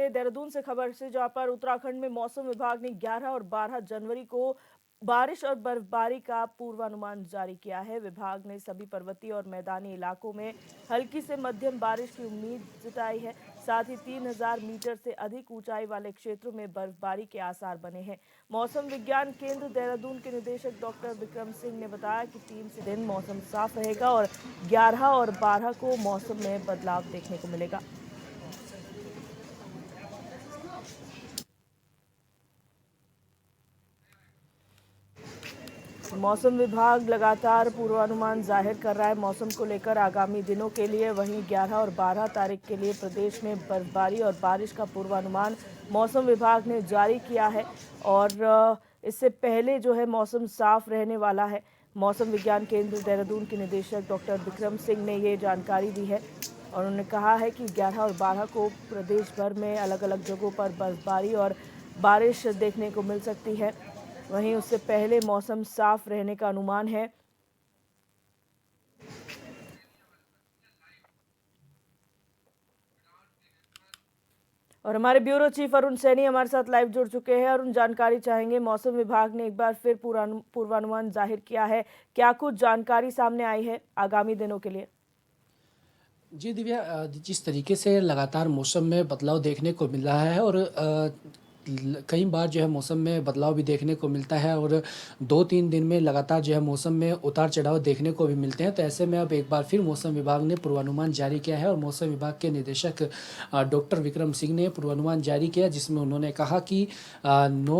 बढ़ेंगे देहरादून से खबर से, जहां पर उत्तराखंड में मौसम विभाग ने 11 और 12 जनवरी को बारिश और बर्फबारी का पूर्वानुमान जारी किया है। विभाग ने सभी पर्वतीय और मैदानी इलाकों में हल्की से मध्यम बारिश की उम्मीद जताई है। साथ ही 3000 मीटर से अधिक ऊंचाई वाले क्षेत्रों में बर्फबारी के आसार बने हैं। मौसम विज्ञान केंद्र देहरादून के निदेशक डॉक्टर विक्रम सिंह ने बताया कि 3 से दिन मौसम साफ रहेगा और 11 और 12 को मौसम में बदलाव देखने को मिलेगा। मौसम विभाग लगातार पूर्वानुमान जाहिर कर रहा है मौसम को लेकर आगामी दिनों के लिए। वहीं 11 और 12 तारीख के लिए प्रदेश में बर्फबारी और बारिश का पूर्वानुमान मौसम विभाग ने जारी किया है और इससे पहले जो है मौसम साफ रहने वाला है। मौसम विज्ञान केंद्र देहरादून के निदेशक डॉक्टर विक्रम सिंह ने ये जानकारी दी है और उन्होंने कहा है कि 11 और 12 को प्रदेश भर में अलग अलग जगहों पर बर्फबारी और बारिश देखने को मिल सकती है। वहीं उससे पहले मौसम साफ रहने का अनुमान है। और हमारे ब्यूरो चीफ अरुण सैनी हमारे साथ लाइव जुड़ चुके हैं। अरुण, जानकारी चाहेंगे, मौसम विभाग ने एक बार फिर पूर्वानुमान जाहिर किया है, क्या कुछ जानकारी सामने आई है आगामी दिनों के लिए? जी दिव्या, जिस तरीके से लगातार मौसम में बदलाव देखने को मिल रहा है और कई बार जो है मौसम में बदलाव भी देखने को मिलता है और 2-3 दिन में लगातार जो है मौसम में उतार चढ़ाव देखने को भी मिलते हैं। तो ऐसे में अब एक बार फिर मौसम विभाग ने पूर्वानुमान जारी किया है और मौसम विभाग के निदेशक डॉक्टर विक्रम सिंह ने पूर्वानुमान जारी किया, जिसमें उन्होंने कहा कि 9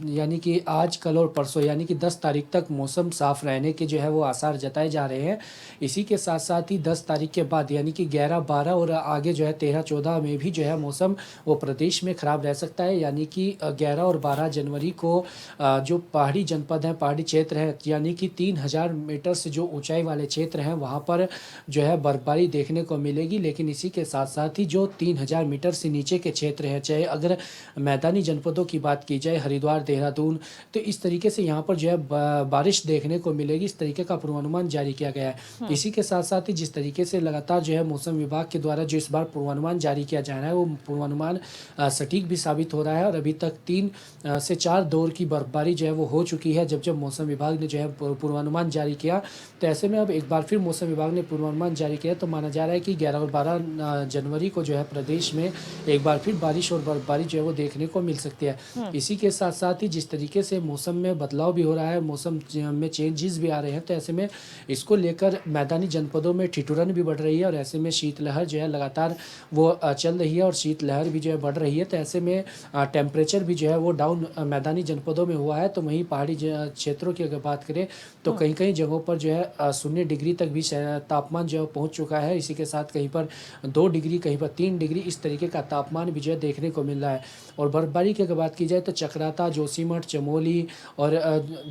यानी कि आज, कल और परसों यानी कि 10 तारीख तक मौसम साफ रहने के जो है वो आसार जताए जा रहे हैं। इसी के साथ साथ ही 10 तारीख के बाद यानी कि 11-12 और आगे जो है 13-14 में भी जो है मौसम वो प्रदेश में खराब रह सकता है। यानी कि 11 और 12 जनवरी को जो पहाड़ी जनपद हैं, पहाड़ी क्षेत्र हैं, यानी कि 3000 मीटर से जो ऊंचाई वाले क्षेत्र हैं वहाँ पर जो है बर्फबारी देखने को मिलेगी। लेकिन इसी के साथ साथ ही जो 3000 मीटर से नीचे के क्षेत्र हैं, चाहे अगर मैदानी जनपदों की बात की जाए, हरिद्वार, देहरादून, तो इस तरीके से यहाँ पर जो है बारिश देखने को मिलेगी। इस तरीके का पूर्वानुमान जारी किया गया है। इसी के साथ साथ ही जिस तरीके से लगातार जो है मौसम विभाग के द्वारा जो इस बार पूर्वानुमान जारी किया जा रहा है वो पूर्वानुमान सटीक भी साबित हो रहा है और अभी तक 3 से 4 दौर की बर्फबारी जो है वो हो चुकी है जब मौसम विभाग ने जो है पूर्वानुमान जारी किया। तो ऐसे में अब एक बार फिर मौसम विभाग ने पूर्वानुमान जारी किया तो माना जा रहा है कि 11 और 12 जनवरी को जो है प्रदेश में एक बार फिर बारिश और बर्फबारी जो है वो देखने को मिल सकती है। इसी के साथ साथ ही जिस तरीके से मौसम में बदलाव भी हो रहा है, मौसम में चेंजेस भी आ रहे हैं, तो ऐसे में इसको लेकर मैदानी जनपदों में ठिठुरन भी बढ़ रही है और ऐसे में शीतलहर जो है लगातार वो चल रही है और शीतलहर भी जो है बढ़ रही है। तो ऐसे में टेम्परेचर भी जो है वो डाउन मैदानी जनपदों में हुआ है। तो वहीं पहाड़ी क्षेत्रों की अगर बात करें तो कहीं कहीं जगहों पर जो है 0 डिग्री तक भी तापमान जो है पहुँच चुका है। इसी के साथ कहीं पर 2 डिग्री, कहीं पर 3 डिग्री इस तरीके का तापमान भी जो है देखने को मिल रहा है। और बर्फबारी की अगर बात की जाए तो चकराता, जोशीमठ, चमोली और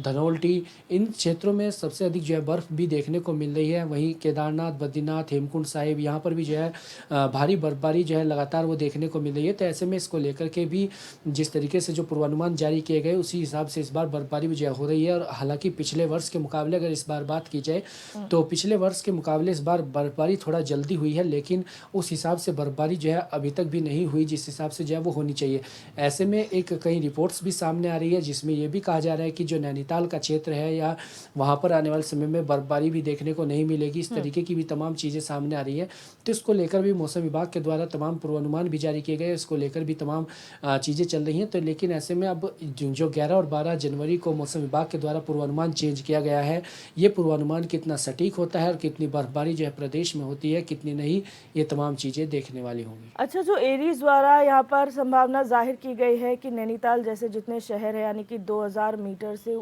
धनौल्टी, इन क्षेत्रों में सबसे अधिक जो है बर्फ़ भी देखने को मिल रही है। वहीं केदारनाथ, बद्रीनाथ, हेमकुंड साहिब, यहाँ पर भी जो है भारी बर्फबारी जो है लगातार वो देखने को मिल रही है। तो ऐसे में इसको लेकर के भी जिस तरीके से जो पूर्वानुमान जारी किए गए उसी हिसाब से इस बार बर्फबारी भी जो है हो रही है। और हालांकि पिछले वर्ष के मुकाबले अगर इस बार बात की जाए तो पिछले वर्ष के मुकाबले इस बार बर्फबारी थोड़ा जल्दी हुई है, लेकिन उस हिसाब से बर्फबारी जो है अभी तक भी नहीं हुई जिस हिसाब से जो है वो होनी चाहिए। ऐसे में एक कई रिपोर्ट्स भी सामने आ रही है जिसमें ये भी कहा जा रहा है कि जो नैनीताल का क्षेत्र है या वहाँ पर आने वाले समय में बर्फबारी भी देखने को नहीं मिलेगी। इस तरीके की भी तमाम चीज़ें सामने आ रही है। तो इसको लेकर भी मौसम विभाग के द्वारा तमाम पूर्वानुमान भी जारी किए गए, इसको लेकर भी तमाम चीज़ें चल रही हैं। तो लेकिन ऐसे में अब जो 11 और 12 जनवरी को मौसम विभाग के द्वारा पूर्वानुमान चेंज किया गया है, ये पूर्वानुमान कितना सटीक होता है और कितनी बर्फबारी जो है प्रदेश में होती है, कितनी नहीं, ये तमाम चीज़ें देखने वाली होंगी। अच्छा, जो एरीज द्वारा यहाँ पर संभावना जाहिर की गई है कि नैनीताल जैसे जितने शहर है यानी कि 2000 मीटर से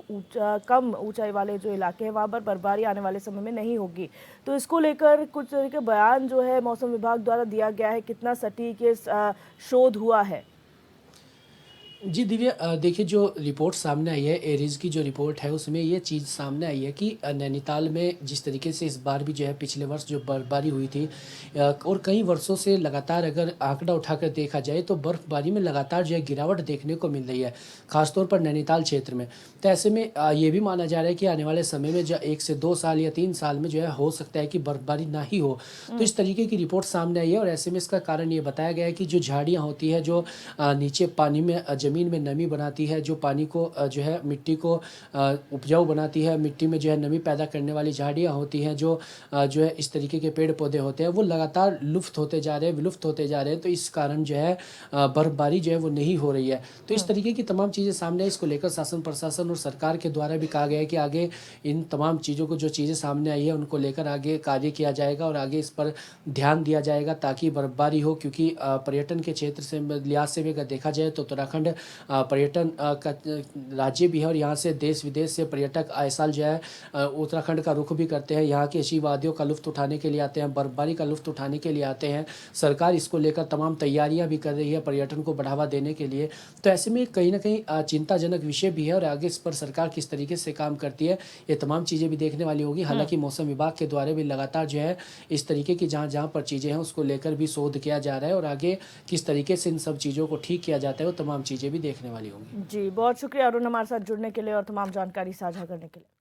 कम ऊंचाई वाले जो इलाके हैं वहाँ पर बर्फबारी आने वाले समय में नहीं होगी, तो इसको लेकर कुछ तरह के बयान जो है मौसम विभाग द्वारा दिया गया है, कितना सटीक ये शोध हुआ है? जी दिव्या, देखिए जो रिपोर्ट सामने आई है, एरीज़ की जो रिपोर्ट है उसमें ये चीज़ सामने आई है कि नैनीताल में जिस तरीके से इस बार भी जो है पिछले वर्ष जो बर्फबारी हुई थी, और कई वर्षों से लगातार अगर आंकड़ा उठाकर देखा जाए तो बर्फबारी में लगातार जो है गिरावट देखने को मिल रही है, खासतौर पर नैनीताल क्षेत्र में। तो ऐसे में ये भी माना जा रहा है कि आने वाले समय में जो 1 से 2 साल या 3 साल में जो है हो सकता है कि बर्फबारी ना ही हो। तो इस तरीके की रिपोर्ट सामने आई है और ऐसे में इसका कारण ये बताया गया है कि जो झाड़ियाँ होती है, जो नीचे पानी में ज़मीन में नमी बनाती है, जो पानी को जो है मिट्टी को उपजाऊ बनाती है, मिट्टी में जो है नमी पैदा करने वाली झाड़ियाँ होती हैं, जो है इस तरीके के पेड़ पौधे होते हैं, वो लगातार लुप्त होते जा रहे हैं, विलुप्त होते जा रहे हैं। तो इस कारण जो है बर्फबारी जो है वो नहीं हो रही है। तो इस तरीके की तमाम चीज़ें सामने आई। इसको लेकर शासन प्रशासन और सरकार के द्वारा भी कहा गया है कि आगे इन तमाम चीज़ों को, जो चीज़ें सामने आई है उनको लेकर आगे कार्य किया जाएगा और आगे इस पर ध्यान दिया जाएगा ताकि बर्फबारी हो, क्योंकि पर्यटन के क्षेत्र से लिहाज से भी अगर देखा जाए तो उत्तराखंड पर्यटन का राज्य भी है और यहाँ से देश विदेश से पर्यटक आए साल जो है उत्तराखंड का रुख भी करते हैं, यहाँ की अच्छी वादियों का लुत्फ़ उठाने के लिए आते हैं, बर्फबारी का लुत्फ़ उठाने के लिए आते हैं। सरकार इसको लेकर तमाम तैयारियां भी कर रही है पर्यटन को बढ़ावा देने के लिए। तो ऐसे में कहीं ना कहीं चिंताजनक विषय भी है और आगे इस पर सरकार किस तरीके से काम करती है, ये तमाम चीज़ें भी देखने वाली होगी। हालांकि मौसम विभाग के द्वारा भी लगातार जो है इस तरीके की जहाँ जहाँ पर चीज़ें हैं उसको लेकर भी शोध किया जा रहा है और आगे किस तरीके से इन सब चीज़ों को ठीक किया जाता है वो तमाम चीज़ें भी देखने वाली होंगी। जी, बहुत शुक्रिया अरुण हमारे साथ जुड़ने के लिए और तमाम जानकारी साझा करने के लिए।